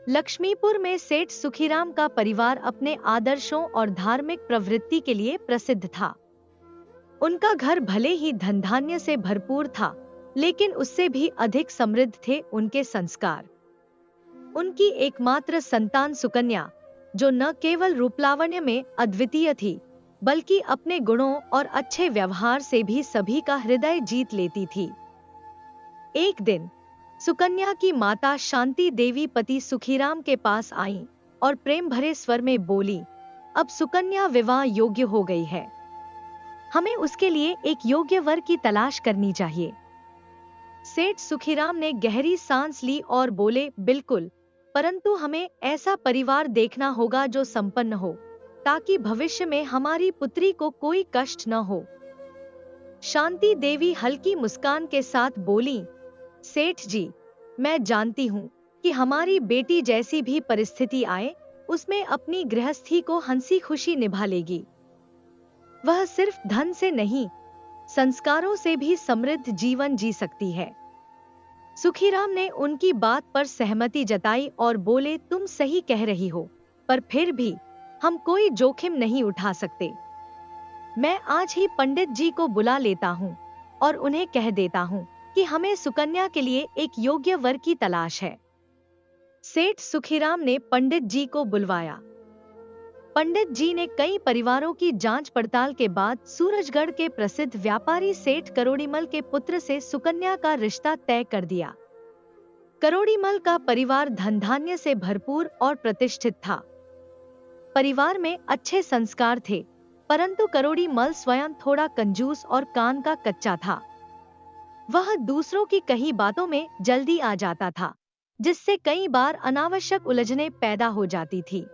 लक्ष्मीपुर में सेठ सुखीराम का परिवार अपने आदर्शों और धार्मिक प्रवृत्ति के लिए प्रसिद्ध था। उनका घर भले ही धन धान्य से भरपूर था, लेकिन उससे भी अधिक समृद्ध थे उनके संस्कार। उनकी एकमात्र संतान सुकन्या, जो न केवल रूपलावण्य में अद्वितीय थी, बल्कि अपने गुणों और अच्छे व्यवहार से भी सभी का हृदय जीत लेती थी। एक दिन सुकन्या की माता शांति देवी पति सुखीराम के पास आईं और प्रेम भरे स्वर में बोली, अब सुकन्या विवाह योग्य हो गई है। हमें उसके लिए एक योग्य वर की तलाश करनी चाहिए। सेठ सुखीराम ने गहरी सांस ली और बोले, बिल्कुल, परंतु हमें ऐसा परिवार देखना होगा जो संपन्न हो, ताकि भविष्य में हमारी पुत्री को कोई कष्ट न हो। शांति देवी हल्की मुस्कान के साथ बोली, सेठ जी, मैं जानती हूँ कि हमारी बेटी जैसी भी परिस्थिति आए, उसमें अपनी गृहस्थी को हंसी खुशी निभा लेगी। वह सिर्फ धन से नहीं, संस्कारों से भी समृद्ध जीवन जी सकती है। सुखीराम ने उनकी बात पर सहमति जताई और बोले, तुम सही कह रही हो, पर फिर भी हम कोई जोखिम नहीं उठा सकते। मैं आज ही पंडित जी को बुला लेता हूँ और उन्हें कह देता हूँ कि हमें सुकन्या के लिए एक योग्य वर की तलाश है। सेठ सुखीराम ने पंडित जी को बुलवाया। पंडित जी ने कई परिवारों की जांच पड़ताल के बाद सूरजगढ़ के प्रसिद्ध व्यापारी सेठ करोड़ीमल के पुत्र से सुकन्या का रिश्ता तय कर दिया। करोड़ीमल का परिवार धन धान्य से भरपूर और प्रतिष्ठित था। परिवार में अच्छे संस्कार थे, परंतु करोड़ीमल स्वयं थोड़ा कंजूस और कान का कच्चा था। वह दूसरों की कही बातों में जल्दी आ जाता था, जिससे कई बार अनावश्यक उलझनें पैदा हो जाती थी।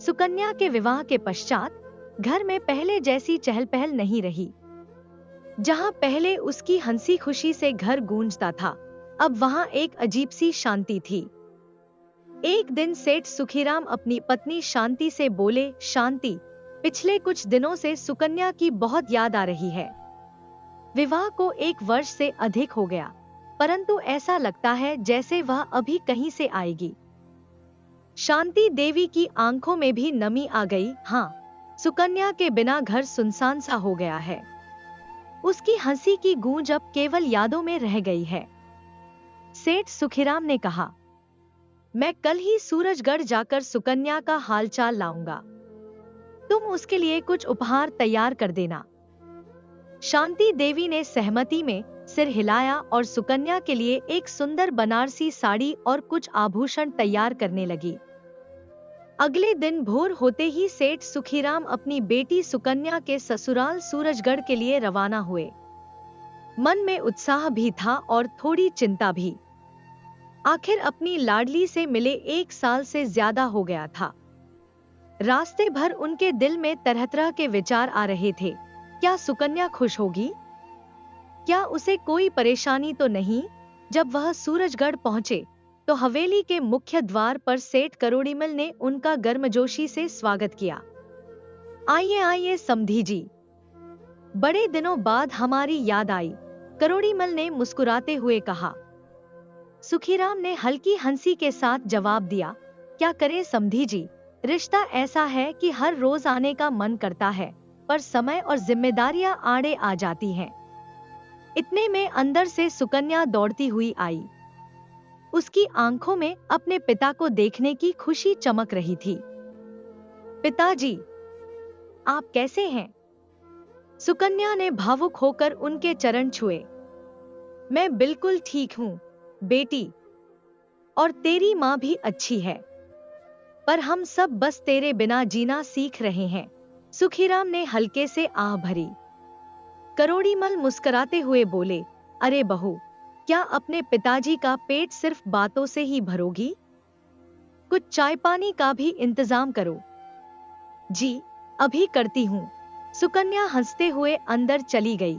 सुकन्या के विवाह के पश्चात घर में पहले जैसी चहल पहल नहीं रही। जहां पहले उसकी हंसी खुशी से घर गूंजता था, अब वहां एक अजीब सी शांति थी। एक दिन सेठ सुखीराम अपनी पत्नी शांति से बोले, शांति, पिछले कुछ दिनों से सुकन्या की बहुत याद आ रही है। विवाह को 1 वर्ष से अधिक हो गया, परंतु ऐसा लगता है जैसे वह अभी कहीं से आएगी। शांति देवी की आंखों में भी नमी आ गई। हाँ, सुकन्या के बिना घर सुनसान सा हो गया है। उसकी हंसी की गूंज अब केवल यादों में रह गई है। सेठ सुखीराम ने कहा, मैं कल ही सूरजगढ़ जाकर सुकन्या का हालचाल लाऊंगा। तुम उसके लिए कुछ उपहार तैयार कर देना। शांति देवी ने सहमति में सिर हिलाया और सुकन्या के लिए एक सुंदर बनारसी साड़ी और कुछ आभूषण तैयार करने लगी। अगले दिन भोर होते ही सेठ सुखीराम अपनी बेटी सुकन्या के ससुराल सूरजगढ़ के लिए रवाना हुए। मन में उत्साह भी था और थोड़ी चिंता भी। आखिर अपनी लाडली से मिले 1 साल से ज्यादा हो गया था। रास्ते भर उनके दिल में तरह तरह के विचार आ रहे थे। क्या सुकन्या खुश होगी? क्या उसे कोई परेशानी तो नहीं? जब वह सूरजगढ़ पहुंचे तो हवेली के मुख्य द्वार पर सेठ करोड़ीमल ने उनका गर्मजोशी से स्वागत किया। आइए आइए समधी जी, बड़े दिनों बाद हमारी याद आई, करोड़ीमल ने मुस्कुराते हुए कहा। सुखीराम ने हल्की हंसी के साथ जवाब दिया, क्या करें समधी जी, रिश्ता ऐसा है कि हर रोज आने का मन करता है, पर समय और जिम्मेदारियां आड़े आ जाती हैं। इतने में अंदर से सुकन्या दौड़ती हुई आई। उसकी आंखों में अपने पिता को देखने की खुशी चमक रही थी। पिताजी, आप कैसे हैं? सुकन्या ने भावुक होकर उनके चरण छुए। मैं बिल्कुल ठीक हूँ बेटी, और तेरी माँ भी अच्छी है, पर हम सब बस तेरे बिना जीना सीख रहे हैं। सुखीराम ने हल्के से आह भरी। करोड़ीमल मुस्कुराते हुए बोले, अरे बहू, क्या अपने पिताजी का पेट सिर्फ बातों से ही भरोगी? कुछ चाय पानी का भी इंतजाम करो। जी, अभी करती हूँ। सुकन्या हंसते हुए अंदर चली गई।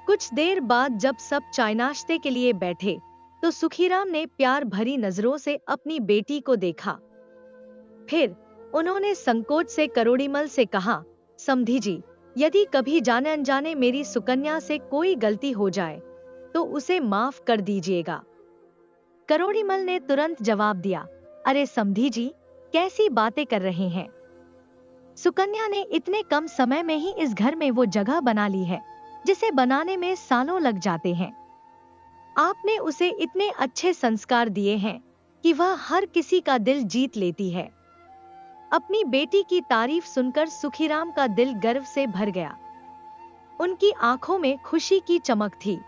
कुछ देर बाद जब सब चाय नाश्ते के लिए बैठे तो सुखीराम ने प्यार भरी नजरों से अपनी बेटी को देखा। फिर उन्होंने संकोच से करोड़ीमल से कहा, समधी जी, यदि कभी जाने अनजाने मेरी सुकन्या से कोई गलती हो जाए तो उसे माफ कर दीजिएगा। करोड़ीमल ने तुरंत जवाब दिया, अरे समधी जी, कैसी बातें कर रहे हैं। सुकन्या ने इतने कम समय में ही इस घर में वो जगह बना ली है जिसे बनाने में सालों लग जाते हैं। आपने उसे इतने अच्छे संस्कार दिए हैं कि वह हर किसी का दिल जीत लेती है। अपनी बेटी की तारीफ सुनकर सुखीराम का दिल गर्व से भर गया। उनकी आंखों में खुशी की चमक थी।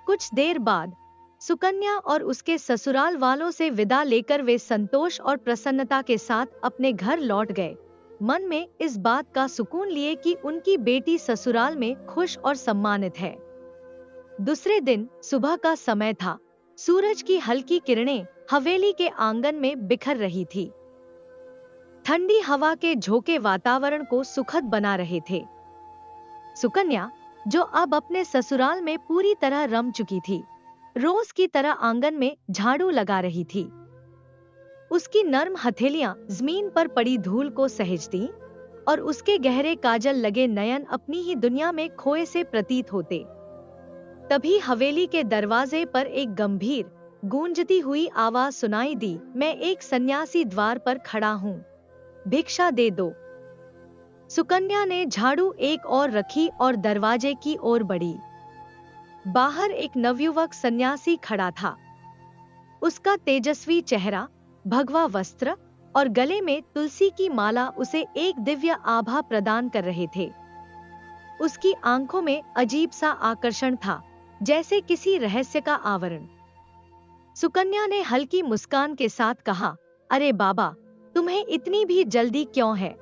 कुछ देर बाद सुकन्या और उसके ससुराल वालों से विदा लेकर वे संतोष और प्रसन्नता के साथ अपने घर लौट गए, मन में इस बात का सुकून लिए कि उनकी बेटी ससुराल में खुश और सम्मानित है। दूसरे दिन सुबह का समय था। सूरज की हल्की किरणें हवेली के आंगन में बिखर रही थी। ठंडी हवा के झोंके वातावरण को सुखद बना रहे थे। सुकन्या, जो अब अपने ससुराल में पूरी तरह रम चुकी थी, रोज की तरह आंगन में झाड़ू लगा रही थी। उसकी नर्म हथेलियां जमीन पर पड़ी धूल को सहेजती और उसके गहरे काजल लगे नयन अपनी ही दुनिया में खोए से प्रतीत होते। तभी हवेली के दरवाजे पर एक गंभीर गूंजती हुई आवाज सुनाई दी, मैं एक सन्यासी द्वार पर खड़ा हूँ, भिक्षा दे दो। सुकन्या ने झाड़ू एक और रखी और दरवाजे की ओर बढ़ी। बाहर एक नवयुवक सन्यासी खड़ा था। उसका तेजस्वी चेहरा, भगवा वस्त्र और गले में तुलसी की माला उसे एक दिव्य आभा प्रदान कर रहे थे। उसकी आंखों में अजीब सा आकर्षण था, जैसे किसी रहस्य का आवरण। सुकन्या ने हल्की मुस्कान के साथ कहा, अरे बाबा, तुम्हें इतनी भी जल्दी क्यों है?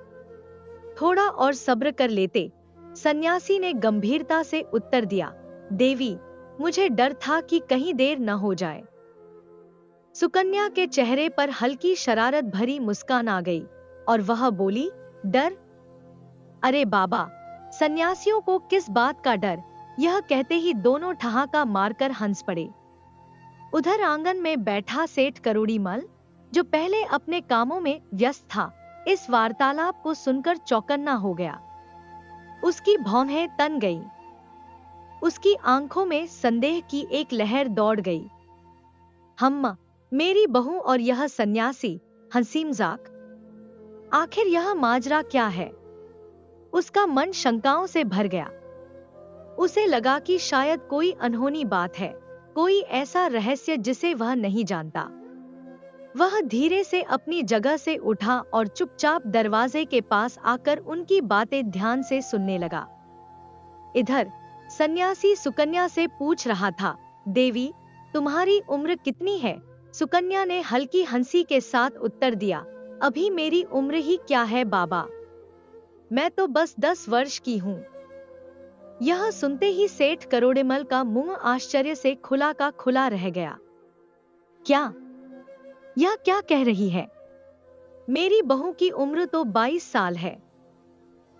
थोड़ा और सब्र कर लेते, सन्यासी ने गंभीरता से उत्तर दिया। देवी, मुझे डर था कि कहीं देर न हो जाए। सुकन्या के चेहरे पर हल्की शरारत भरी मुस्कान आ गई और वह बोली, डर? अरे बाबा, सन्यासियों को किस बात का डर? यह कहते ही दोनों ठहाका मारकर हंस पड़े। उधर आंगन में बैठा सेठ करोड़ीमल, जो पहले अपने कामों में व्यस्त था, इस वार्तालाप को सुनकर चौकन्ना हो गया। उसकी भौहें तन गईं। उसकी आंखों में संदेह की एक लहर दौड़ गई। हम्मा, मेरी बहू और यह सन्यासी हसीमजाक, आखिर यह माजरा क्या है? उसका मन शंकाओं से भर गया। उसे लगा कि शायद कोई अनहोनी बात है, कोई ऐसा रहस्य जिसे वह नहीं जानता। वह धीरे से अपनी जगह से उठा और चुपचाप दरवाजे के पास आकर उनकी बातें ध्यान से सुनने लगा। इधर सन्यासी सुकन्या से पूछ रहा था, देवी, तुम्हारी उम्र कितनी है? सुकन्या ने हल्की हंसी के साथ उत्तर दिया, अभी मेरी उम्र ही क्या है बाबा, मैं तो बस 10 वर्ष की हूँ। यह सुनते ही सेठ करोड़ीमल का मुंह आश्चर्य से खुला का खुला रह गया। क्या? यह क्या कह रही है? मेरी बहू की उम्र तो 22 साल है।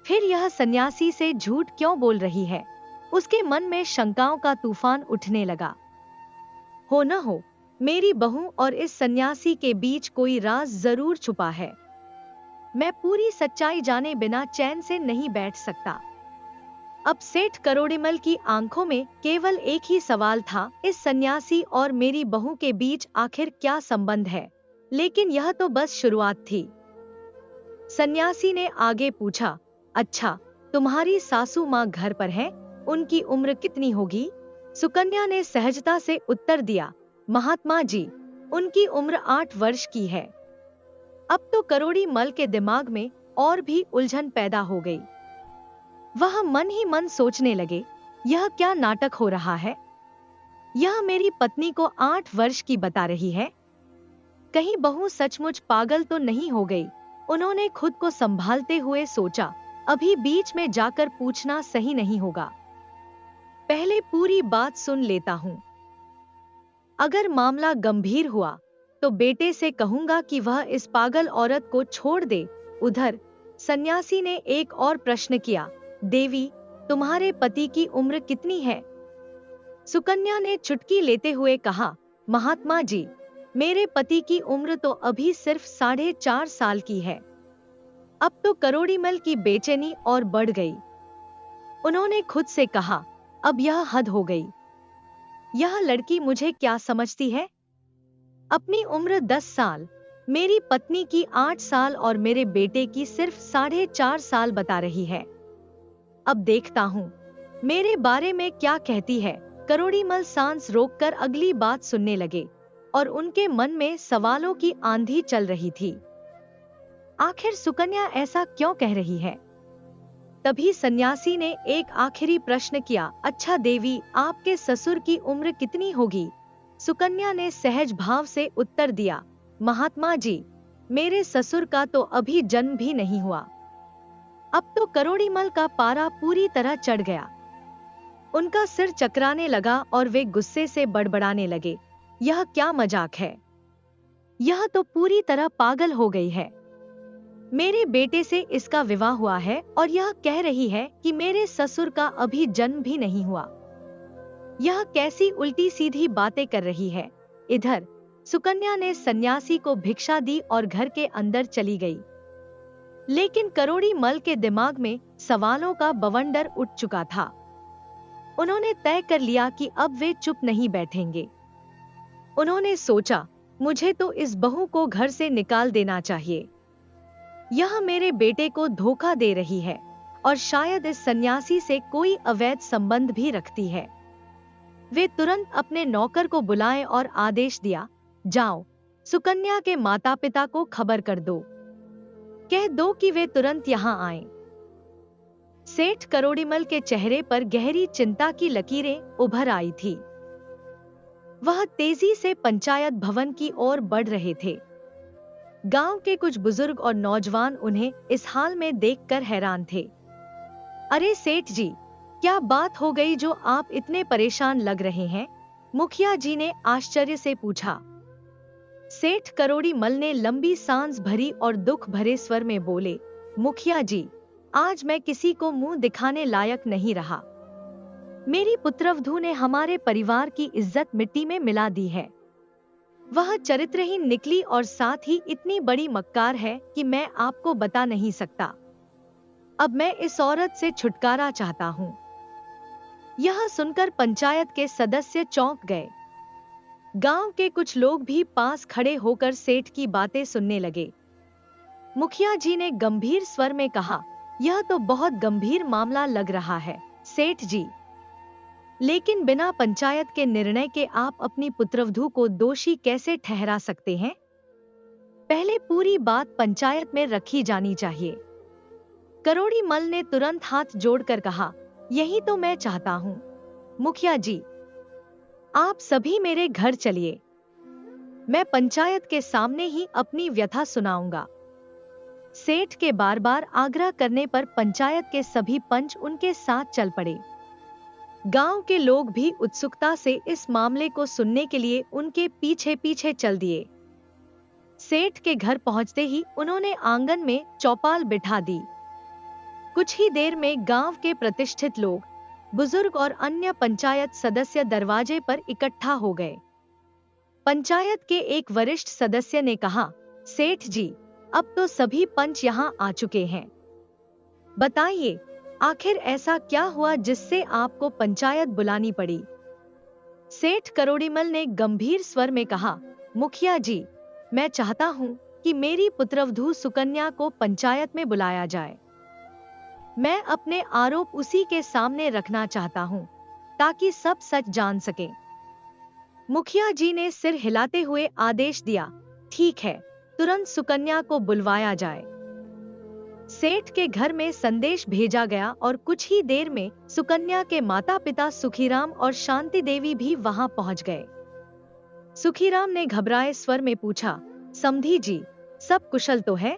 फिर यह सन्यासी से झूठ क्यों बोल रही है? उसके मन में शंकाओं का तूफान उठने लगा। हो न हो, मेरी बहू और इस सन्यासी के बीच कोई राज जरूर छुपा है। मैं पूरी सच्चाई जाने बिना चैन से नहीं बैठ सकता। अब सेठ करोड़ीमल की आंखों में केवल एक ही सवाल था, इस सन्यासी और मेरी बहू के बीच आखिर क्या संबंध है? लेकिन यह तो बस शुरुआत थी। सन्यासी ने आगे पूछा, अच्छा, तुम्हारी सासू माँ घर पर है? उनकी उम्र कितनी होगी? सुकन्या ने सहजता से उत्तर दिया, महात्मा जी, उनकी उम्र 8 वर्ष की है। अब तो करोड़ीमल के दिमाग में और भी उलझन पैदा हो गई। वह मन ही मन सोचने लगे, यह क्या नाटक हो रहा है? यह मेरी पत्नी को 8 वर्ष की बता रही है। कहीं बहू सचमुच पागल तो नहीं हो गई? उन्होंने खुद को संभालते हुए सोचा, अभी बीच में जाकर पूछना सही नहीं होगा। पहले पूरी बात सुन लेता हूँ। अगर मामला गंभीर हुआ तो बेटे से कहूंगा कि वह इस पागल औरत को छोड़ दे। उधर सन्यासी ने एक और प्रश्न किया, देवी, तुम्हारे पति की उम्र कितनी है? सुकन्या ने चुटकी लेते हुए कहा, महात्मा जी, मेरे पति की उम्र तो अभी सिर्फ 4.5 साल की है। अब तो करोड़ीमल की बेचैनी और बढ़ गई। उन्होंने खुद से कहा, अब यह हद हो गई। यह लड़की मुझे क्या समझती है? अपनी उम्र 10 साल, मेरी पत्नी की 8 साल और मेरे बेटे की सिर्फ 4.5 साल बता रही है। अब देखता हूँ मेरे बारे में क्या कहती है। करोड़ीमल सांस रोककर अगली बात सुनने लगे और उनके मन में सवालों की आंधी चल रही थी। आखिर सुकन्या ऐसा क्यों कह रही है? तभी सन्यासी ने एक आखिरी प्रश्न किया, अच्छा देवी, आपके ससुर की उम्र कितनी होगी? सुकन्या ने सहज भाव से उत्तर दिया, महात्मा जी, मेरे ससुर का तो अभी जन्म भी नहीं हुआ। अब तो करोड़ीमल का पारा पूरी तरह चढ़ गया। उनका सिर चकराने लगा और वे गुस्से से बड़बड़ाने लगे, यह क्या मजाक है? यह तो पूरी तरह पागल हो गई है। मेरे बेटे से इसका विवाह हुआ है और यह कह रही है कि मेरे ससुर का अभी जन्म भी नहीं हुआ। यह कैसी उल्टी सीधी बातें कर रही है। इधर सुकन्या ने सन्यासी को भिक्षा दी और घर के अंदर चली गई। लेकिन करोड़ीमल के दिमाग में सवालों का बवंडर उठ चुका था। उन्होंने तय कर लिया कि अब वे चुप नहीं बैठेंगे। उन्होंने सोचा, मुझे तो इस बहू को घर से निकाल देना चाहिए। यह मेरे बेटे को धोखा दे रही है और शायद इस सन्यासी से कोई अवैध संबंध भी रखती है। वे तुरंत अपने नौकर को बुलाए और आदेश दिया, जाओ, सुकन्या के माता पिता को खबर कर दो, कह दो कि वे तुरंत यहाँ आएं। सेठ करोड़ीमल के चेहरे पर गहरी चिंता की लकीरें उभर आई थी। वह तेजी से पंचायत भवन की ओर बढ़ रहे थे। गांव के कुछ बुजुर्ग और नौजवान उन्हें इस हाल में देखकर हैरान थे। अरे सेठ जी, क्या बात हो गई जो आप इतने परेशान लग रहे हैं? मुखिया जी ने आश्चर्य से पूछा। सेठ करोड़ीमल ने लंबी सांस भरी और दुख भरे स्वर में बोले, मुखिया जी, आज मैं किसी को मुंह दिखाने लायक नहीं रहा। मेरी पुत्रवधू ने हमारे परिवार की इज्जत मिट्टी में मिला दी है। वह चरित्रहीन निकली और साथ ही इतनी बड़ी मक्कार है कि मैं आपको बता नहीं सकता। अब मैं इस औरत से छुटकारा चाहता हूँ। यह सुनकर पंचायत के सदस्य चौंक गए। गांव के कुछ लोग भी पास खड़े होकर सेठ की बातें सुनने लगे। मुखिया जी ने गंभीर स्वर में कहा, यह तो बहुत गंभीर मामला लग रहा है सेठ जी। लेकिन बिना पंचायत के निर्णय के आप अपनी पुत्रवधू को दोषी कैसे ठहरा सकते हैं? पहले पूरी बात पंचायत में रखी जानी चाहिए। करोड़ीमल ने तुरंत हाथ जोड़कर कहा, यही तो मैं चाहता हूँ। मुखिया जी, आप सभी मेरे घर चलिए। मैं पंचायत के सामने ही अपनी व्यथा सुनाऊंगा। सेठ के बार बार आग्रह करने पर पंचायत के सभी पंच उनके साथ चल पड़े। गांव के लोग भी उत्सुकता से इस मामले को सुनने के लिए उनके पीछे पीछे चल दिए। सेठ के घर पहुंचते ही उन्होंने आंगन में चौपाल बिठा दी। कुछ ही देर में गांव के प्रतिष्ठित लोग, बुजुर्ग और अन्य पंचायत सदस्य दरवाजे पर इकट्ठा हो गए। पंचायत के एक वरिष्ठ सदस्य ने कहा, सेठ जी, अब तो सभी पंच यहाँ आ चुके हैं। बताइए, आखिर ऐसा क्या हुआ जिससे आपको पंचायत बुलानी पड़ी? सेठ करोड़ीमल ने गंभीर स्वर में कहा, मुखिया जी, मैं चाहता हूँ कि मेरी पुत्रवधू सुकन्या को पंचायत में बुलाया जाए। मैं अपने आरोप उसी के सामने रखना चाहता हूँ ताकि सब सच जान सकें। मुखिया जी ने सिर हिलाते हुए आदेश दिया, ठीक है, तुरंत सुकन्या को बुलवाया जाए। सेठ के घर में संदेश भेजा गया और कुछ ही देर में सुकन्या के माता पिता सुखीराम और शांति देवी भी वहां पहुंच गए। सुखीराम ने घबराए स्वर में पूछा, समधी जी, सब कुशल तो है?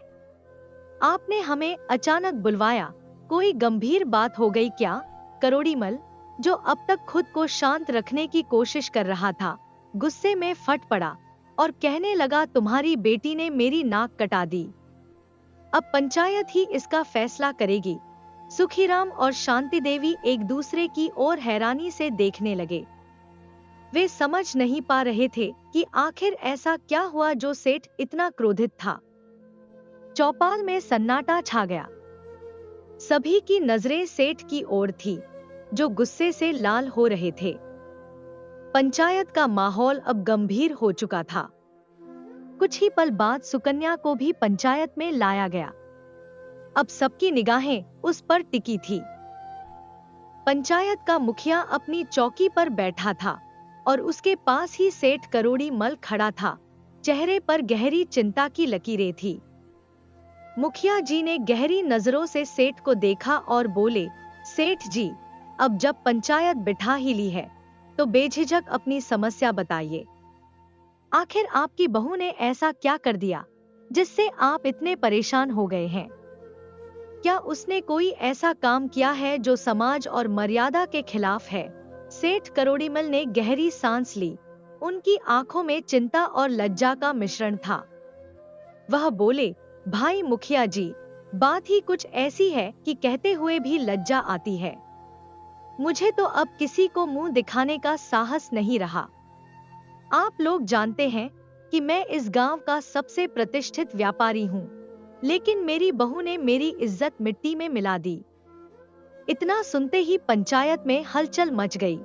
आपने हमें अचानक बुलवाया, कोई गंभीर बात हो गई क्या? करोड़ीमल, जो अब तक खुद को शांत रखने की कोशिश कर रहा था, गुस्से में फट पड़ा और कहने लगा, तुम्हारी बेटी ने मेरी नाक कटा दी। अब पंचायत ही इसका फैसला करेगी। सुखीराम और शांति देवी एक दूसरे की ओर हैरानी से देखने लगे। वे समझ नहीं पा रहे थे कि आखिर ऐसा क्या हुआ जो सेठ इतना क्रोधित था। चौपाल में सन्नाटा छा गया। सभी की नजरें सेठ की ओर थी, जो गुस्से से लाल हो रहे थे। पंचायत का माहौल अब गंभीर हो चुका था। कुछ ही पल बाद सुकन्या को भी पंचायत में लाया गया। अब सबकी निगाहें उस पर टिकी थी। पंचायत का मुखिया अपनी चौकी पर बैठा था और उसके पास ही सेठ करोड़ी मल खड़ा था। चेहरे पर गहरी चिंता की लकीरें थी। मुखिया जी ने गहरी नजरों से सेठ को देखा और बोले, सेठ जी, अब जब पंचायत बिठा ही ली है तो बेझिझक अपनी समस्या बताइए। आखिर आपकी बहू ने ऐसा क्या कर दिया जिससे आप इतने परेशान हो गए हैं? क्या उसने कोई ऐसा काम किया है जो समाज और मर्यादा के खिलाफ है? सेठ करोड़ीमल ने गहरी सांस ली। उनकी आंखों में चिंता और लज्जा का मिश्रण था। वह बोले, भाई मुखिया जी, बात ही कुछ ऐसी है कि कहते हुए भी लज्जा आती है। मुझे तो अब किसी को मुंह दिखाने का साहस नहीं रहा। आप लोग जानते हैं कि मैं इस गांव का सबसे प्रतिष्ठित व्यापारी हूं, लेकिन मेरी बहू ने मेरी इज्जत मिट्टी में मिला दी। इतना सुनते ही पंचायत में हलचल मच गई।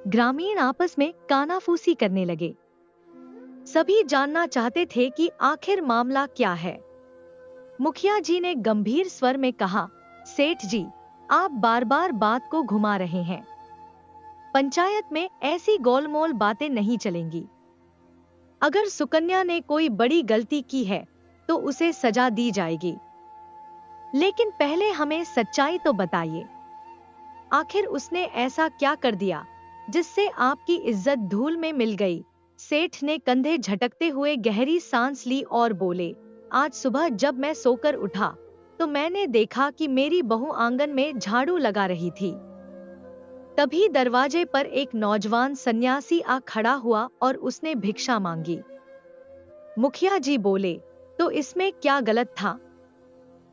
ग्रामीण आपस में कानाफूसी करने लगे। सभी जानना चाहते थे कि आखिर मामला क्या है। मुखिया जी ने गंभीर स्वर में कहा, सेठ जी, आप बार बार बात को घुमा रहे हैं। पंचायत में ऐसी गोलमोल बातें नहीं चलेंगी। अगर सुकन्या ने कोई बड़ी गलती की है तो उसे सजा दी जाएगी, लेकिन पहले हमें सच्चाई तो बताइए। आखिर उसने ऐसा क्या कर दिया जिससे आपकी इज्जत धूल में मिल गई? सेठ ने कंधे झटकते हुए गहरी सांस ली और बोले, आज सुबह जब मैं सोकर उठा तो मैंने देखा कि मेरी बहू आंगन में झाड़ू लगा रही थी। तभी दरवाजे पर एक नौजवान सन्यासी आ खड़ा हुआ और उसने भिक्षा मांगी। मुखिया जी बोले, तो इसमें क्या गलत था?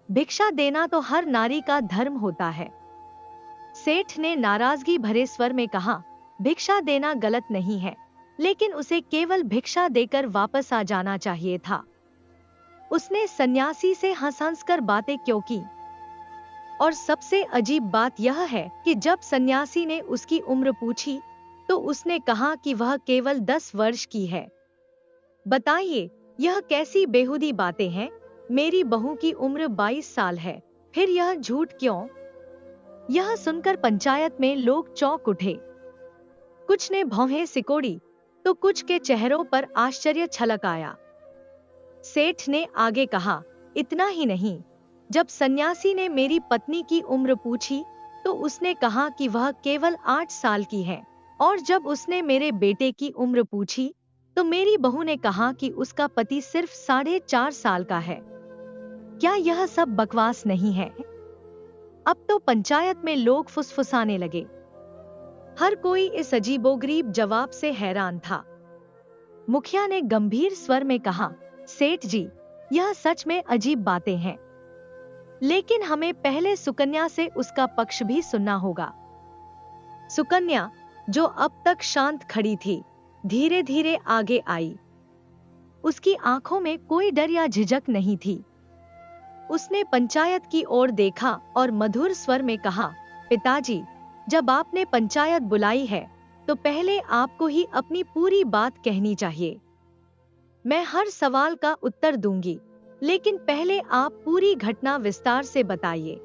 भिक्षा देना तो हर नारी का धर्म होता है। सेठ ने नाराजगी भरे स्वर में कहा, भिक्षा देना गलत नहीं है, लेकिन उसे केवल भिक्षा देकर वापस आ जाना चाहिए था। उसने सन्यासी से हंस-हंस कर बातें क्यों की? और सबसे अजीब बात यह है कि जब सन्यासी ने उसकी उम्र पूछी तो उसने कहा कि वह केवल 10 वर्ष की है। बताइए, यह कैसी बेहुदी बातें हैं? मेरी बहू की उम्र 22 साल है, फिर यह झूठ क्यों? यह सुनकर पंचायत में लोग चौंक उठे। कुछ ने भौहें सिकोड़ी तो कुछ के चेहरों पर आश्चर्य छलक आया। सेठ ने आगे कहा, इतना ही नहीं, जब सन्यासी ने मेरी पत्नी की उम्र पूछी तो उसने कहा कि वह केवल 8 साल की है, और जब उसने मेरे बेटे की उम्र पूछी तो मेरी बहू ने कहा कि उसका पति सिर्फ 4.5 साल का है। क्या यह सब बकवास नहीं है? अब तो पंचायत में लोग फुसफुसाने लगे। हर कोई इस अजीबोगरीब जवाब से हैरान था। मुखिया ने गंभीर स्वर में कहा, सेठ जी, यह सच में अजीब बातें हैं, लेकिन हमें पहले सुकन्या से उसका पक्ष भी सुनना होगा। सुकन्या, जो अब तक शांत खड़ी थी, धीरे धीरे आगे आई। उसकी आंखों में कोई डर या झिझक नहीं थी। उसने पंचायत की ओर देखा और मधुर स्वर में कहा, पिताजी, जब आपने पंचायत बुलाई है तो पहले आपको ही अपनी पूरी बात कहनी चाहिए। मैं हर सवाल का उत्तर दूंगी, लेकिन पहले आप पूरी घटना विस्तार से बताइए।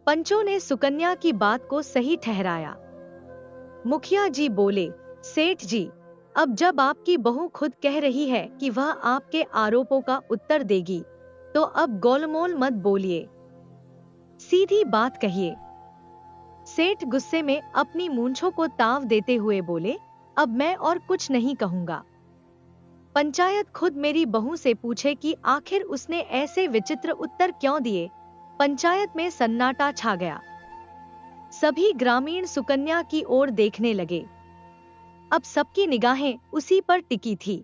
पंचों ने सुकन्या की बात को सही ठहराया। मुखिया जी बोले, सेठ जी, अब जब आपकी बहू खुद कह रही है कि वह आपके आरोपों का उत्तर देगी, तो अब गोलमोल मत बोलिए, सीधी बात कहिए। सेठ गुस्से में अपनी मूंछों को ताव देते हुए बोले, अब मैं और कुछ नहीं कहूंगा। पंचायत खुद मेरी बहू से पूछे कि आखिर उसने ऐसे विचित्र उत्तर क्यों दिए। पंचायत में सन्नाटा छा गया। सभी ग्रामीण सुकन्या की ओर देखने लगे। अब सबकी निगाहें उसी पर टिकी थी।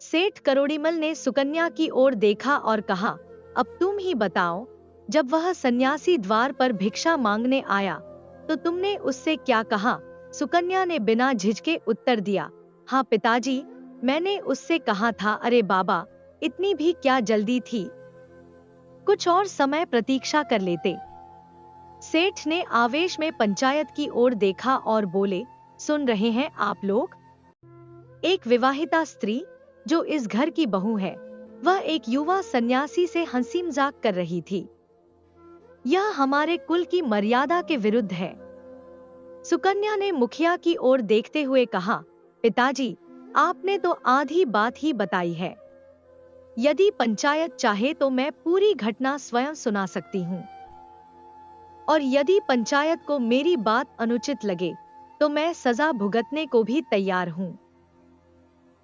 सेठ करोड़ीमल ने सुकन्या की ओर देखा और कहा, अब तुम ही बताओ, जब वह सन्यासी द्वार पर भिक्षा मांगने आया तो तुमने उससे क्या कहा? सुकन्या ने बिना झिझके उत्तर दिया, हाँ पिताजी, मैंने उससे कहा था, अरे बाबा, इतनी भी क्या जल्दी थी, कुछ और समय प्रतीक्षा कर लेते। सेठ ने आवेश में पंचायत की ओर देखा और बोले, सुन रहे हैं आप लोग? एक विवाहिता स्त्री जो इस घर की बहू है, वह एक युवा सन्यासी से हंसी मजाक कर रही थी। यह हमारे कुल की मर्यादा के विरुद्ध है। सुकन्या ने मुखिया की ओर देखते हुए कहा, पिताजी, आपने तो आधी बात ही बताई है। यदि पंचायत चाहे तो मैं पूरी घटना स्वयं सुना सकती हूँ, और यदि पंचायत को मेरी बात अनुचित लगे तो मैं सजा भुगतने को भी तैयार हूँ।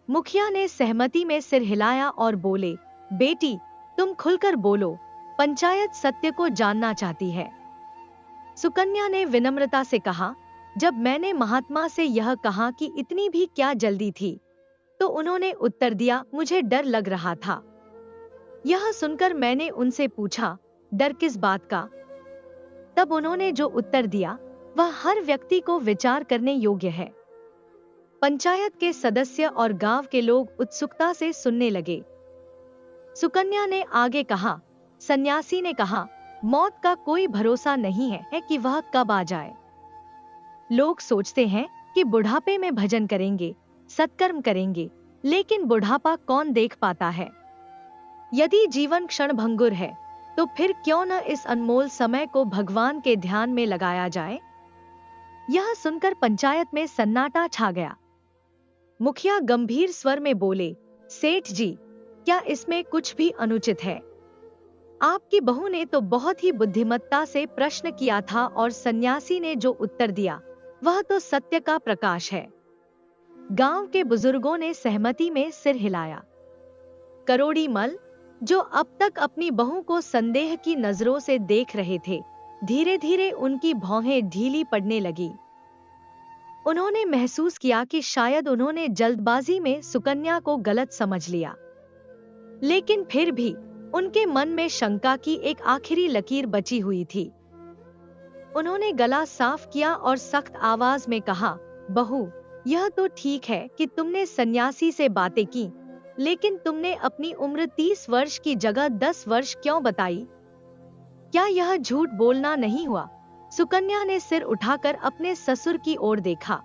मुखिया ने सहमति में सिर हिलाया और बोले, बेटी, तुम खुलकर बोलो, पंचायत सत्य को जानना चाहती है। सुकन्या ने विनम्रता से कहा, जब मैंने महात्मा से यह कहा कि इतनी भी क्या जल्दी थी, तो उन्होंने उत्तर दिया, मुझे डर लग रहा था। यह सुनकर मैंने उनसे पूछा, डर किस बात का? तब उन्होंने जो उत्तर दिया वह हर व्यक्ति को विचार करने योग्य है। पंचायत के सदस्य और गांव के लोग उत्सुकता से सुनने लगे। सुकन्या ने आगे कहा, सन्यासी ने कहा, मौत का कोई भरोसा नहीं है कि वह कब आ जाए। लोग सोचते हैं कि बुढ़ापे में भजन करेंगे, सत्कर्म करेंगे, लेकिन बुढ़ापा कौन देख पाता है? यदि जीवन क्षणभंगुर है तो फिर क्यों न इस अनमोल समय को भगवान के ध्यान में लगाया जाए। यह सुनकर पंचायत में सन्नाटा छा गया। मुखिया गंभीर स्वर में बोले, सेठ जी, क्या इसमें कुछ भी अनुचित है? आपकी बहू ने तो बहुत ही बुद्धिमत्ता से प्रश्न किया था और सन्यासी ने जो उत्तर दिया वह तो सत्य का प्रकाश है। गांव के बुजुर्गों ने सहमति में सिर हिलाया। करोड़ी मल, जो अब तक अपनी बहू को संदेह की नजरों से देख रहे थे, धीरे धीरे उनकी भौहें ढीली पड़ने लगी। उन्होंने महसूस किया कि शायद उन्होंने जल्दबाजी में सुकन्या को गलत समझ लिया, लेकिन फिर भी उनके मन में शंका की एक आखिरी लकीर बची हुई थी। उन्होंने गला साफ किया और सख्त आवाज में कहा, बहू, यह तो ठीक है कि तुमने सन्यासी से बातें की, लेकिन तुमने अपनी उम्र 30 वर्ष की जगह 10 वर्ष क्यों बताई? क्या यह झूठ बोलना नहीं हुआ? सुकन्या ने सिर उठाकर अपने ससुर की ओर देखा।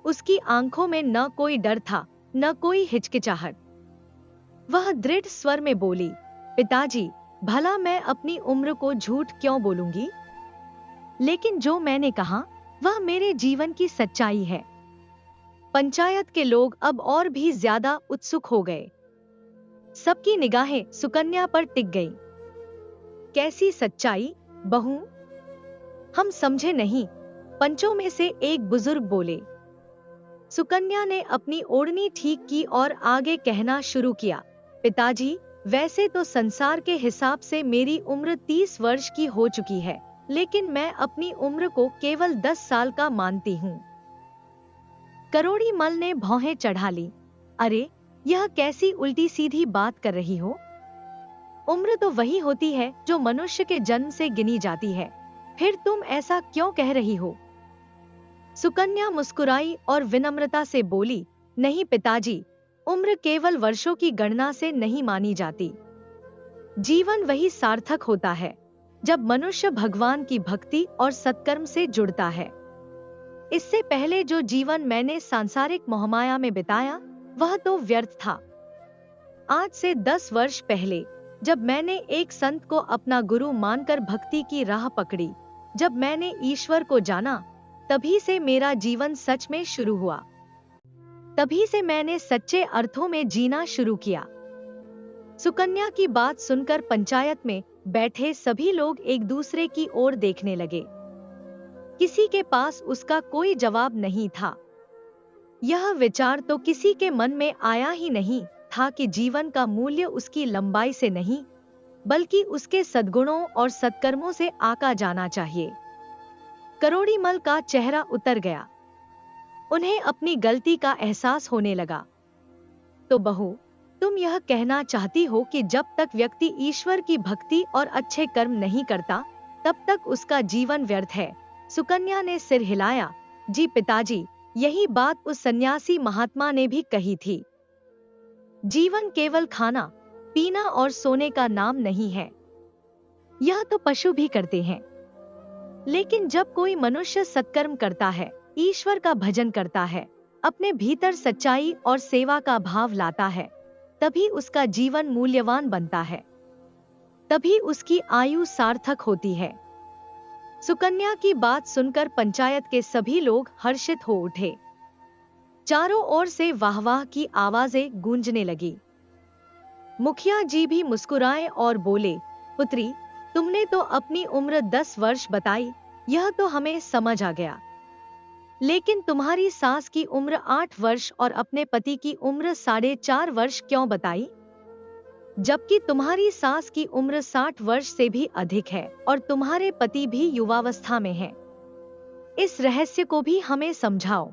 उसकी आंखों में न कोई डर था, न कोई हिचकिचाहट। वह दृढ़ स्वर में बोली, पिताजी, भला मैं अपनी उम्र को झूठ क्यों बोलूंगी? लेकिन जो मैंने कहा वह मेरे जीवन की सच्चाई है। पंचायत के लोग अब और भी ज्यादा उत्सुक हो गए। सबकी निगाहें सुकन्या पर टिक गईं। कैसी सच्चाई, बहू? हम समझे नहीं, पंचों में से एक बुजुर्ग बोले। सुकन्या ने अपनी ओढ़नी ठीक की और आगे कहना शुरू किया, पिताजी, वैसे तो संसार के हिसाब से मेरी उम्र 30 वर्ष की हो चुकी है, लेकिन मैं अपनी उम्र को केवल 10 साल का मानती हूँ। करोड़ी मल ने भौहें चढ़ा ली। अरे, यह कैसी उल्टी सीधी बात कर रही हो? उम्र तो वही होती है जो मनुष्य के जन्म से गिनी जाती है, फिर तुम ऐसा क्यों कह रही हो? सुकन्या मुस्कुराई और विनम्रता से बोली, नहीं पिताजी, उम्र केवल वर्षों की गणना से नहीं मानी जाती। जीवन वही सार्थक होता है जब मनुष्य भगवान की भक्ति और सत्कर्म से जुड़ता है। इससे पहले जो जीवन मैंने सांसारिक मोहमाया में बिताया वह तो व्यर्थ था। आज से 10 वर्ष पहले जब मैंने एक संत को अपना गुरु मानकर भक्ति की राह पकड़ी, जब मैंने ईश्वर को जाना, तभी से मेरा जीवन सच में शुरू हुआ। तभी से मैंने सच्चे अर्थों में जीना शुरू किया। सुकन्या की बात सुनकर पंचायत में बैठे सभी लोग एक दूसरे की ओर देखने लगे। किसी के पास उसका कोई जवाब नहीं था। यह विचार तो किसी के मन में आया ही नहीं था कि जीवन का मूल्य उसकी लंबाई से नहीं, बल्कि उसके सद्गुणों और सत्कर्मों से आका जाना चाहिए। करोड़ी मल का चेहरा उतर गया। उन्हें अपनी गलती का एहसास होने लगा। तो बहू, तुम यह कहना चाहती हो कि जब तक व्यक्ति ईश्वर की भक्ति और अच्छे कर्म नहीं करता, तब तक उसका जीवन व्यर्थ है? सुकन्या ने सिर हिलाया। जी पिताजी, यही बात उस सन्यासी महात्मा ने भी कही थी। जीवन केवल खाना, पीना और सोने का नाम नहीं है। यह तो पशु भी करते हैं। लेकिन जब कोई मनुष्य सत्कर्म करता है, ईश्वर का भजन करता है, अपने भीतर सच्चाई और सेवा का भाव लाता है, तभी उसका जीवन मूल्यवान बनता है, तभी उसकी आयु सार्थक होती है। सुकन्या की बात सुनकर पंचायत के सभी लोग हर्षित हो उठे। चारों ओर से वाहवाह की आवाजें गूंजने लगी। मुखिया जी भी मुस्कुराए और बोले, पुत्री, तुमने तो अपनी उम्र 10 वर्ष बताई, यह तो हमें समझ आ गया। लेकिन तुम्हारी सास की उम्र 8 वर्ष और अपने पति की उम्र 4.5 वर्ष क्यों बताई? जबकि तुम्हारी सास की उम्र 60 वर्ष से भी अधिक है और तुम्हारे पति भी युवावस्था में हैं। इस रहस्य को भी हमें समझाओ।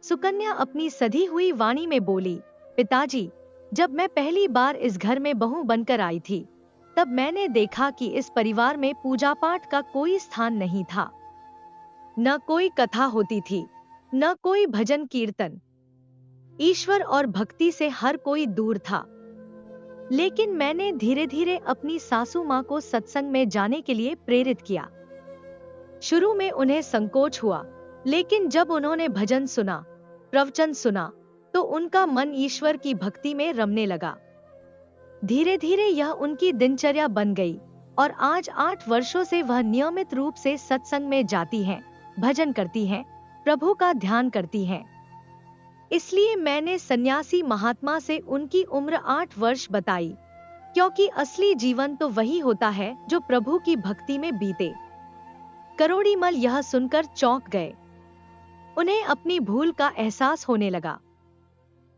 सुकन्या अपनी सधी हुई वाणी में बोली, पिताजी, जब मैं पहली बार इस घर में बहू बनकर आई थी, तब मैंने देखा कि इस परिवार में पूजा पाठ का कोई स्थान नहीं था। न कोई कथा होती थी, न कोई भजन कीर्तन। ईश्वर और भक्ति से हर कोई दूर था। लेकिन मैंने धीरे धीरे अपनी सासू माँ को सत्संग में जाने के लिए प्रेरित किया। शुरू में उन्हें संकोच हुआ, लेकिन जब उन्होंने भजन सुना, प्रवचन सुना, तो उनका मन ईश्वर की भक्ति में रमने लगा। धीरे धीरे यह उनकी दिनचर्या बन गई और आज 8 वर्षों से वह नियमित रूप से सत्संग में जाती हैं, भजन करती हैं, प्रभु का ध्यान करती हैं। इसलिए मैंने सन्यासी महात्मा से उनकी उम्र 8 वर्ष बताई, क्योंकि असली जीवन तो वही होता है जो प्रभु की भक्ति में बीते। करोड़ीमल यह सुनकर चौंक गए। उन्हें अपनी भूल का एहसास होने लगा।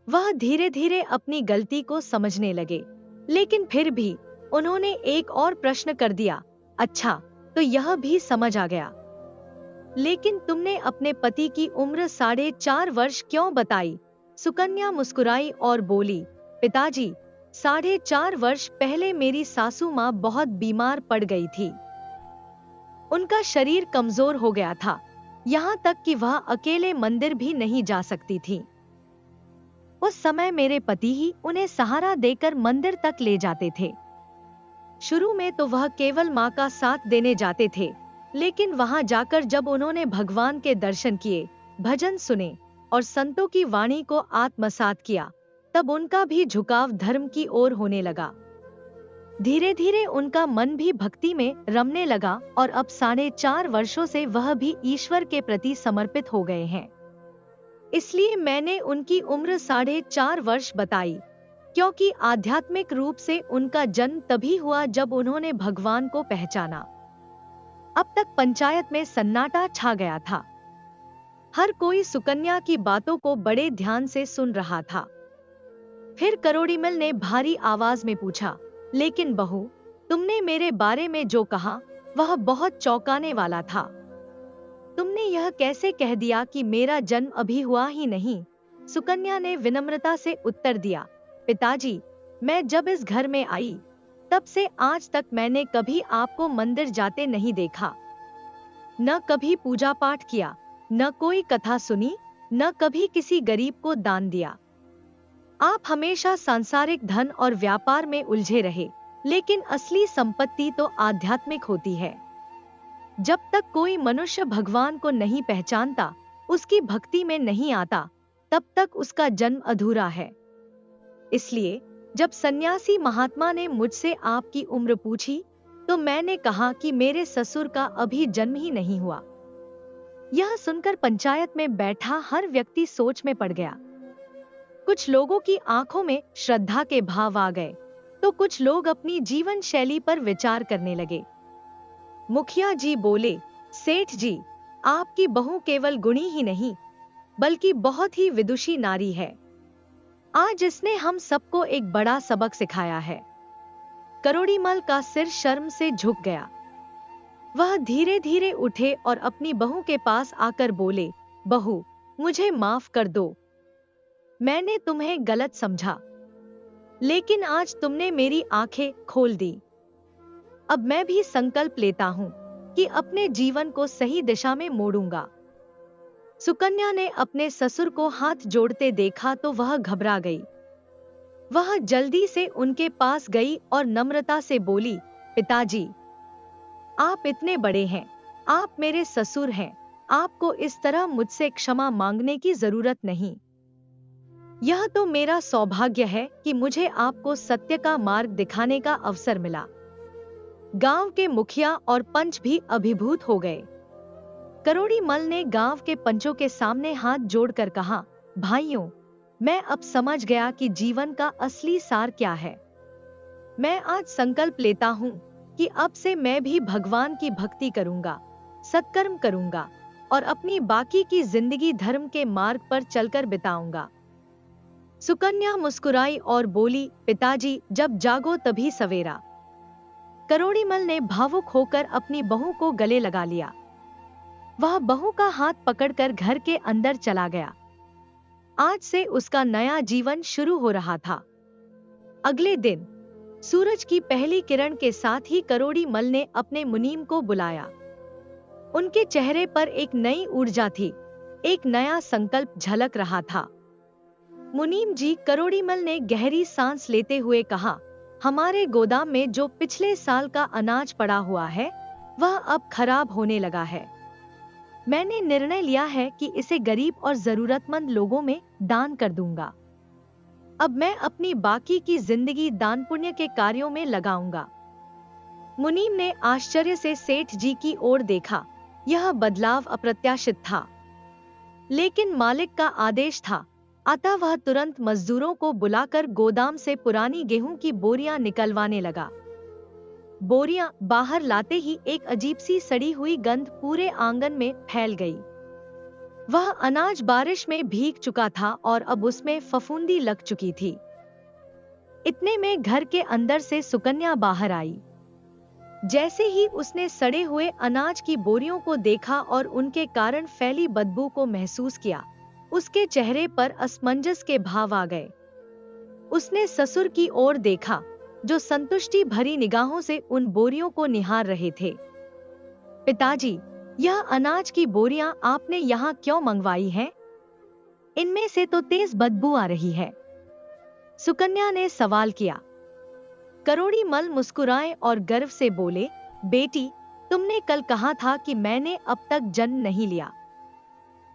वह धीरे धीरे अपनी गलती को समझने लगे, लेकिन फिर भी उन्होंने एक और प्रश्न कर दिया, अच्छा, तो यह भी समझ आ गया, लेकिन तुमने अपने पति की उम्र 4.5 वर्ष क्यों बताई? सुकन्या मुस्कुराई और बोली, पिताजी, 4.5 वर्ष पहले मेरी सासू माँ बहुत बीमार पड़ गई थी। उनका शरीर कमजोर हो गया था, यहाँ तक कि वह अकेले मंदिर भी नहीं जा सकती थी। उस समय मेरे पति ही उन्हें सहारा देकर मंदिर तक ले जाते थे। शुरू में तो वह केवल माँ का साथ देने जाते थे, लेकिन वहां जाकर जब उन्होंने भगवान के दर्शन किए, भजन सुने और संतों की वाणी को आत्मसात किया, तब उनका भी झुकाव धर्म की ओर होने लगा। धीरे धीरे उनका मन भी भक्ति में रमने लगा और अब 4.5 वर्षों से वह भी ईश्वर के प्रति समर्पित हो गए हैं। इसलिए मैंने उनकी उम्र 4.5 वर्ष बताई, क्योंकि आध्यात्मिक रूप से उनका जन्म तभी हुआ जब उन्होंने भगवान को पहचाना। अब तक पंचायत में सन्नाटा छा गया था। हर कोई सुकन्या की बातों को बड़े ध्यान से सुन रहा था। फिर करोड़ीमल ने भारी आवाज में पूछा, लेकिन बहू, तुमने मेरे बारे में जो कहा वह बहुत चौंकाने वाला था। तुमने यह कैसे कह दिया कि मेरा जन्म अभी हुआ ही नहीं? सुकन्या ने विनम्रता से उत्तर दिया, पिताजी, मैं जब इस घर में आई तब से आज तक मैंने कभी आपको मंदिर जाते नहीं देखा। न कभी पूजा पाठ किया, न कोई कथा सुनी, न कभी किसी गरीब को दान दिया। आप हमेशा सांसारिक धन और व्यापार में उलझे रहे, लेकिन असली संपत्ति तो आध्यात्मिक होती है। जब तक कोई मनुष्य भगवान को नहीं पहचानता, उसकी भक्ति में नहीं आता, तब तक उसका जन्म अधूरा है। इसलिए जब सन्यासी महात्मा ने मुझसे आपकी उम्र पूछी, तो मैंने कहा कि मेरे ससुर का अभी जन्म ही नहीं हुआ। यह सुनकर पंचायत में बैठा हर व्यक्ति सोच में पड़ गया। कुछ लोगों की आंखों में श्रद्धा के भाव आ गए, तो कुछ लोग अपनी जीवन शैली पर विचार करने लगे। मुखिया जी बोले, सेठ जी, आपकी बहू केवल गुणी ही नहीं, बल्कि बहुत ही विदुषी नारी है। आज इसने हम सबको एक बड़ा सबक सिखाया है। करोड़ीमल का सिर शर्म से झुक गया। वह धीरे धीरे उठे और अपनी बहू के पास आकर बोले, बहू, मुझे माफ कर दो। मैंने तुम्हें गलत समझा, लेकिन आज तुमने मेरी आंखें खोल दी। अब मैं भी संकल्प लेता हूँ कि अपने जीवन को सही दिशा में मोड़ूंगा। सुकन्या ने अपने ससुर को हाथ जोड़ते देखा तो वह घबरा गई। वह जल्दी से उनके पास गई और नम्रता से बोली, पिताजी, आप इतने बड़े हैं, आप मेरे ससुर हैं, आपको इस तरह मुझसे क्षमा मांगने की जरूरत नहीं। यह तो मेरा सौभाग्य है कि मुझे आपको सत्य का मार्ग दिखाने का अवसर मिला। गांव के मुखिया और पंच भी अभिभूत हो गए। करोड़ी मल ने गांव के पंचों के सामने हाथ जोड़कर कहा, भाइयों, मैं अब समझ गया कि जीवन का असली सार क्या है। मैं आज संकल्प लेता हूँ कि अब से मैं भी भगवान की भक्ति करूंगा, सत्कर्म करूंगा और अपनी बाकी की जिंदगी धर्म के मार्ग पर चलकर बिताऊंगा। सुकन्या मुस्कुराई और बोली, पिताजी, जब जागो तभी सवेरा। करोड़ीमल ने भावुक होकर अपनी बहू को गले लगा लिया। वह बहू का हाथ पकड़कर घर के अंदर चला गया। आज से उसका नया जीवन शुरू हो रहा था। अगले दिन सूरज की पहली किरण के साथ ही करोड़ीमल ने अपने मुनीम को बुलाया। उनके चेहरे पर एक नई ऊर्जा थी, एक नया संकल्प झलक रहा था। मुनीम जी, करोड़ीमल ने गहरी सांस लेते हुए कहा, हमारे गोदाम में जो पिछले साल का अनाज पड़ा हुआ है वह अब खराब होने लगा है। मैंने निर्णय लिया है कि इसे गरीब और जरूरतमंद लोगों में दान कर दूंगा। अब मैं अपनी बाकी की जिंदगी दान पुण्य के कार्यों में लगाऊंगा। मुनीम ने आश्चर्य से सेठ जी की ओर देखा। यह बदलाव अप्रत्याशित था, लेकिन मालिक का आदेश था, अतः वह तुरंत मजदूरों को बुलाकर गोदाम से पुरानी गेहूं की बोरियां निकलवाने लगा। बोरियां बाहर लाते ही एक अजीब सी सड़ी हुई गंध पूरे आंगन में फैल गई। वह अनाज बारिश में भीग चुका था और अब उसमें फफूंदी लग चुकी थी। इतने में घर के अंदर से सुकन्या बाहर आई। जैसे ही उसने सड़े हुए अनाज की बोरियों को देखा और उनके कारण फैली बदबू को महसूस किया, उसके चेहरे पर असमंजस के भाव आ गए। उसने ससुर की ओर देखा, जो संतुष्टि भरी निगाहों से उन बोरियों को निहार रहे थे। पिताजी, यह अनाज की बोरियां आपने यहाँ क्यों मंगवाई हैं? इनमें से तो तेज बदबू आ रही है, सुकन्या ने सवाल किया। करोड़ीमल मुस्कुराए और गर्व से बोले, बेटी, तुमने कल कहा था कि मैंने अब तक जन्म नहीं लिया,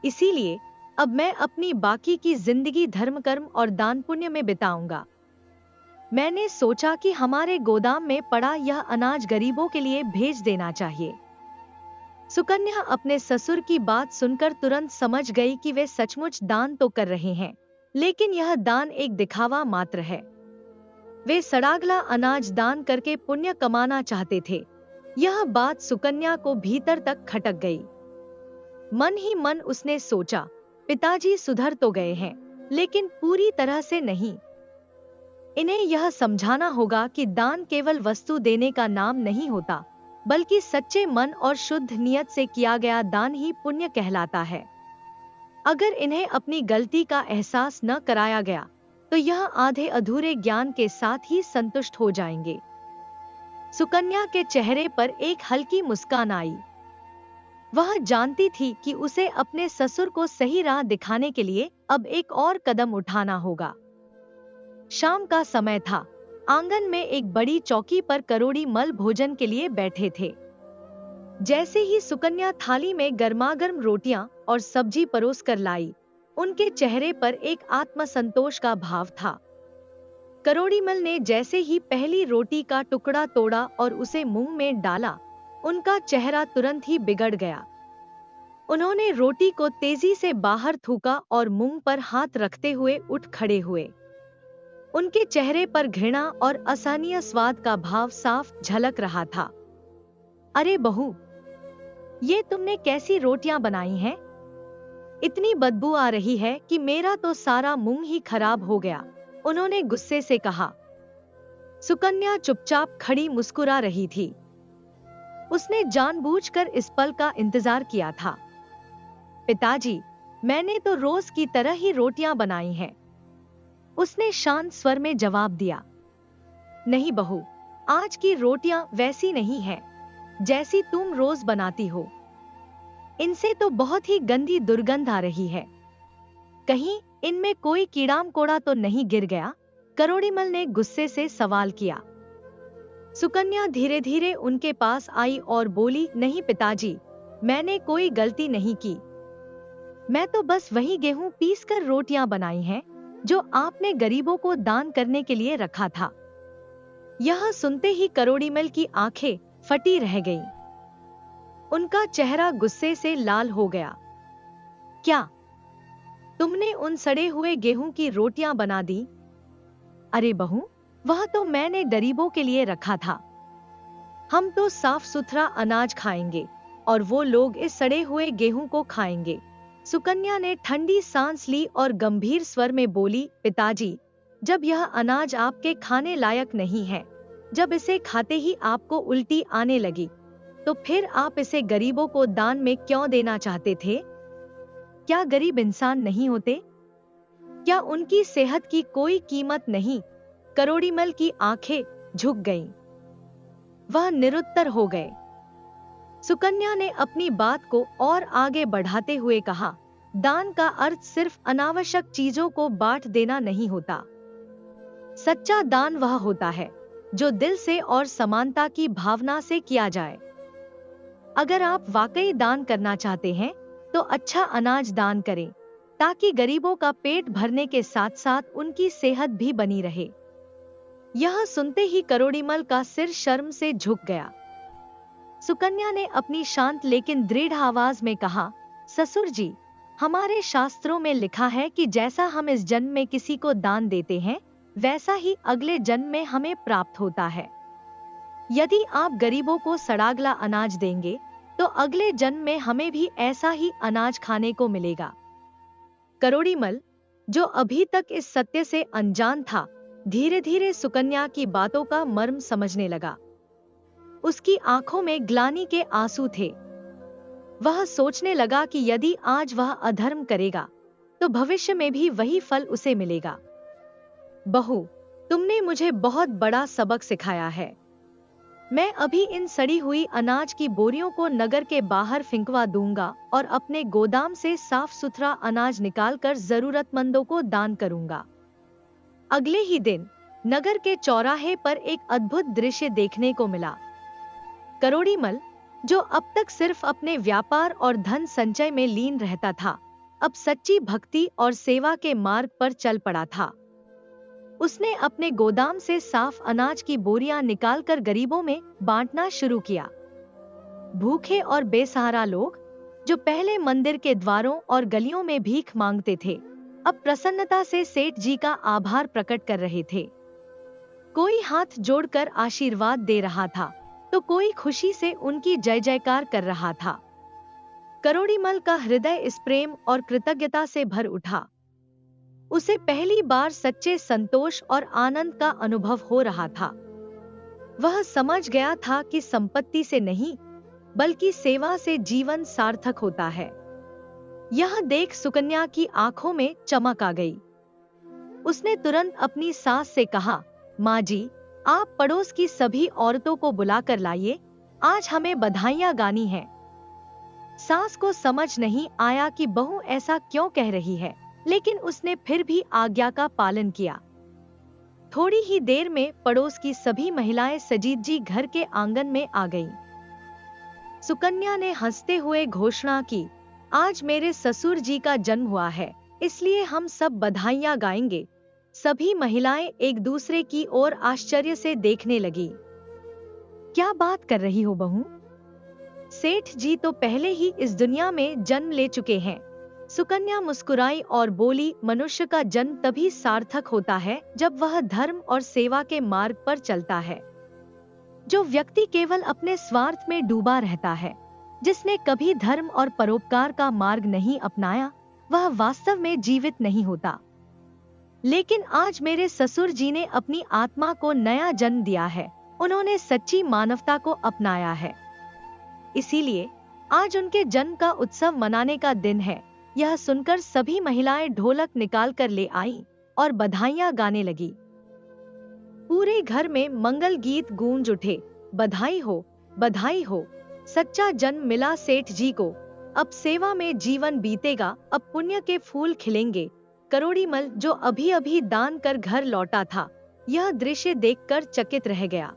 इसीलिए अब मैं अपनी बाकी की जिंदगी धर्म कर्म और दान पुण्य में बिताऊंगा। मैंने सोचा कि हमारे गोदाम में पड़ा यह अनाज गरीबों के लिए भेज देना चाहिए। सुकन्या अपने ससुर की बात सुनकर तुरंत समझ गई कि वे सचमुच दान तो कर रहे हैं, लेकिन यह दान एक दिखावा मात्र है। वे सड़ागला अनाज दान करके पुण्य कमाना चाहते थे। यह बात सुकन्या को भीतर तक खटक गई। मन ही मन उसने सोचा, पिताजी सुधर तो गए हैं, लेकिन पूरी तरह से नहीं। इन्हें यह समझाना होगा कि दान केवल वस्तु देने का नाम नहीं होता, बल्कि सच्चे मन और शुद्ध नियत से किया गया दान ही पुण्य कहलाता है। अगर इन्हें अपनी गलती का एहसास न कराया गया तो यह आधे अधूरे ज्ञान के साथ ही संतुष्ट हो जाएंगे। सुकन्या के चेहरे पर एक हल्की मुस्कान आई। वह जानती थी कि उसे अपने ससुर को सही राह दिखाने के लिए अब एक और कदम उठाना होगा। शाम का समय था। आंगन में एक बड़ी चौकी पर करोड़ीमल भोजन के लिए बैठे थे। जैसे ही सुकन्या थाली में गर्मागर्म रोटियां और सब्जी परोस कर लाई, उनके चेहरे पर एक आत्मसंतोष का भाव था। करोड़ीमल ने जैसे ही पहली रोटी का टुकड़ा तोड़ा और उसे मुंह में डाला, उनका चेहरा तुरंत ही बिगड़ गया। उन्होंने रोटी को तेजी से बाहर थूका और मुंह पर हाथ रखते हुए उठ खड़े हुए। उनके चेहरे पर घृणा और असहनीय स्वाद का भाव साफ झलक रहा था। अरे बहू, ये तुमने कैसी रोटियां बनाई हैं? इतनी बदबू आ रही है कि मेरा तो सारा मुंह ही खराब हो गया, उन्होंने गुस्से से कहा। सुकन्या चुपचाप खड़ी मुस्कुरा रही थी। उसने जानबूझकर इस पल का इंतजार किया था। पिताजी, मैंने तो रोज की तरह ही रोटियां बनाई हैं, उसने शांत स्वर में जवाब दिया। नहीं बहू, आज की रोटियां वैसी नहीं हैं जैसी तुम रोज बनाती हो। इनसे तो बहुत ही गंदी दुर्गंध आ रही है। कहीं इनमें कोई कीड़ा मकोड़ा तो नहीं गिर गया? करोड़ीमल ने गुस्से से सवाल किया। सुकन्या धीरे धीरे उनके पास आई और बोली, नहीं पिताजी, मैंने कोई गलती नहीं की। मैं तो बस वही गेहूं पीसकर रोटियां बनाई हैं जो आपने गरीबों को दान करने के लिए रखा था। यह सुनते ही करोड़ीमल की आंखें फटी रह गईं। उनका चेहरा गुस्से से लाल हो गया। क्या तुमने उन सड़े हुए गेहूं की रोटियां बना दी? अरे बहू, वह तो मैंने गरीबों के लिए रखा था। हम तो साफ सुथरा अनाज खाएंगे और वो लोग इस सड़े हुए गेहूं को खाएंगे। सुकन्या ने ठंडी सांस ली और गंभीर स्वर में बोली, पिताजी, जब यह अनाज आपके खाने लायक नहीं है, जब इसे खाते ही आपको उल्टी आने लगी, तो फिर आप इसे गरीबों को दान में क्यों देना चाहते थे? क्या गरीब इंसान नहीं होते? क्या उनकी सेहत की कोई कीमत नहीं? करोड़ीमल की आंखें झुक गईं। वह निरुत्तर हो गए। सुकन्या ने अपनी बात को और आगे बढ़ाते हुए कहा, दान का अर्थ सिर्फ अनावश्यक चीजों को बांट देना नहीं होता। सच्चा दान वह होता है जो दिल से और समानता की भावना से किया जाए। अगर आप वाकई दान करना चाहते हैं तो अच्छा अनाज दान करें, ताकि गरीबों का पेट भरने के साथ साथ उनकी सेहत भी बनी रहे। यह सुनते ही करोड़ीमल का सिर शर्म से झुक गया। सुकन्या ने अपनी शांत लेकिन दृढ़ आवाज में कहा, ससुर जी, हमारे शास्त्रों में लिखा है कि जैसा हम इस जन्म में किसी को दान देते हैं, वैसा ही अगले जन्म में हमें प्राप्त होता है। यदि आप गरीबों को सड़ागला अनाज देंगे, तो अगले जन्म में हमें भी ऐसा ही अनाज खाने को मिलेगा। करोड़ीमल, जो अभी तक इस सत्य से अनजान था, धीरे धीरे सुकन्या की बातों का मर्म समझने लगा। उसकी आंखों में ग्लानि के आंसू थे। वह सोचने लगा कि यदि आज वह अधर्म करेगा, तो भविष्य में भी वही फल उसे मिलेगा। बहू, तुमने मुझे बहुत बड़ा सबक सिखाया है। मैं अभी इन सड़ी हुई अनाज की बोरियों को नगर के बाहर फेंकवा दूंगा और अपने गोदाम से साफ सुथरा अनाज निकालकर जरूरतमंदों को दान करूंगा। अगले ही दिन नगर के चौराहे पर एक अद्भुत दृश्य देखने को मिला। करोड़ीमल, जो अब तक सिर्फ अपने व्यापार और धन संचय में लीन रहता था, अब सच्ची भक्ति और सेवा के मार्ग पर चल पड़ा था। उसने अपने गोदाम से साफ अनाज की बोरियां निकालकर गरीबों में बांटना शुरू किया। भूखे और बेसहारा लोग, जो पहले मंदिर के द्वारों और गलियों में भीख मांगते थे, अब प्रसन्नता से सेठ जी का आभार प्रकट कर रहे थे। कोई हाथ जोड़कर आशीर्वाद दे रहा था, तो कोई खुशी से उनकी जय जयकार कर रहा था। करोड़ीमल का हृदय इस प्रेम और कृतज्ञता से भर उठा। उसे पहली बार सच्चे संतोष और आनंद का अनुभव हो रहा था। वह समझ गया था कि संपत्ति से नहीं, बल्कि सेवा से जीवन सार्थक होता है। यह देख सुकन्या की आंखों में चमक आ गई। उसने तुरंत अपनी सास से कहा, माँ जी, आप पड़ोस की सभी औरतों को बुलाकर लाइए, आज हमें बधाइयां गानी हैं। सास को समझ नहीं आया कि बहू ऐसा क्यों कह रही है, लेकिन उसने फिर भी आज्ञा का पालन किया। थोड़ी ही देर में पड़ोस की सभी महिलाएं सजीत जी घर के आंगन में आ गईं। सुकन्या ने हंसते हुए घोषणा की, आज मेरे ससुर जी का जन्म हुआ है, इसलिए हम सब बधाइयां गाएंगे। सभी महिलाएं एक दूसरे की ओर आश्चर्य से देखने लगी। क्या बात कर रही हो बहू? सेठ जी तो पहले ही इस दुनिया में जन्म ले चुके हैं। सुकन्या मुस्कुराई और बोली, मनुष्य का जन्म तभी सार्थक होता है जब वह धर्म और सेवा के मार्ग पर चलता है। जो व्यक्ति केवल अपने स्वार्थ में डूबा रहता है, जिसने कभी धर्म और परोपकार का मार्ग नहीं अपनाया, वह वास्तव में जीवित नहीं होता। लेकिन आज मेरे ससुर जी ने अपनी आत्मा को नया जन्म दिया है। उन्होंने सच्ची मानवता को अपनाया है। इसीलिए आज उनके जन्म का उत्सव मनाने का दिन है। यह सुनकर सभी महिलाएं ढोलक निकाल कर ले आईं और बधाइयां गाने लगी। पूरे घर में मंगल गीत गूंज उठे। बधाई हो, सच्चा जन्म मिला सेठ जी को। अब सेवा में जीवन बीतेगा, अब पुण्य के फूल खिलेंगे। करोड़ीमल, जो अभी अभी दान कर घर लौटा था, यह दृश्य देखकर चकित रह गया।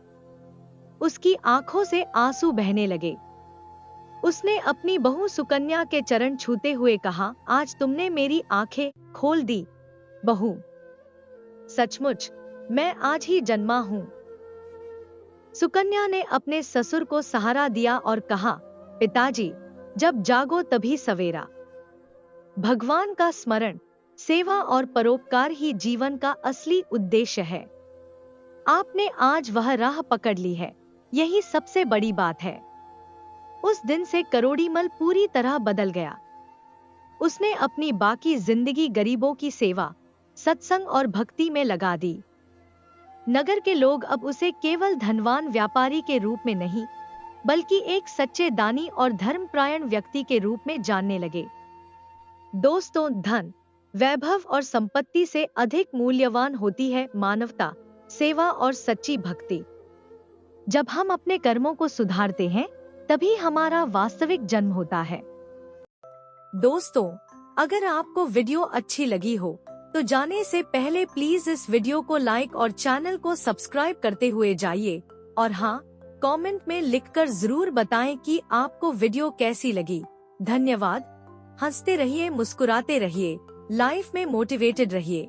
उसकी आंखों से आंसू बहने लगे। उसने अपनी बहू सुकन्या के चरण छूते हुए कहा, आज तुमने मेरी आंखें खोल दी बहू। सचमुच मैं आज ही जन्मा हूँ। सुकन्या ने अपने ससुर को सहारा दिया और कहा, पिताजी जब जागो तभी सवेरा। भगवान का स्मरण, सेवा और परोपकार ही जीवन का असली उद्देश्य है। आपने आज वह राह पकड़ ली है, यही सबसे बड़ी बात है। उस दिन से करोड़ीमल पूरी तरह बदल गया। उसने अपनी बाकी जिंदगी गरीबों की सेवा, सत्संग और भक्ति में लगा दी। नगर के लोग अब उसे केवल धनवान व्यापारी के रूप में नहीं, बल्कि एक सच्चे दानी और धर्मपरायण व्यक्ति के रूप में जानने लगे। दोस्तों, धन, वैभव और संपत्ति से अधिक मूल्यवान होती है मानवता, सेवा और सच्ची भक्ति। जब हम अपने कर्मों को सुधारते हैं, तभी हमारा वास्तविक जन्म होता है। दोस्तों, अगर आपको वीडियो अच्छी लगी हो तो जाने से पहले प्लीज इस वीडियो को लाइक और चैनल को सब्सक्राइब करते हुए जाइए। और हाँ, कमेंट में लिखकर जरूर बताएं कि आपको वीडियो कैसी लगी। धन्यवाद। हंसते रहिए, मुस्कुराते रहिए, लाइफ में मोटिवेटेड रहिए।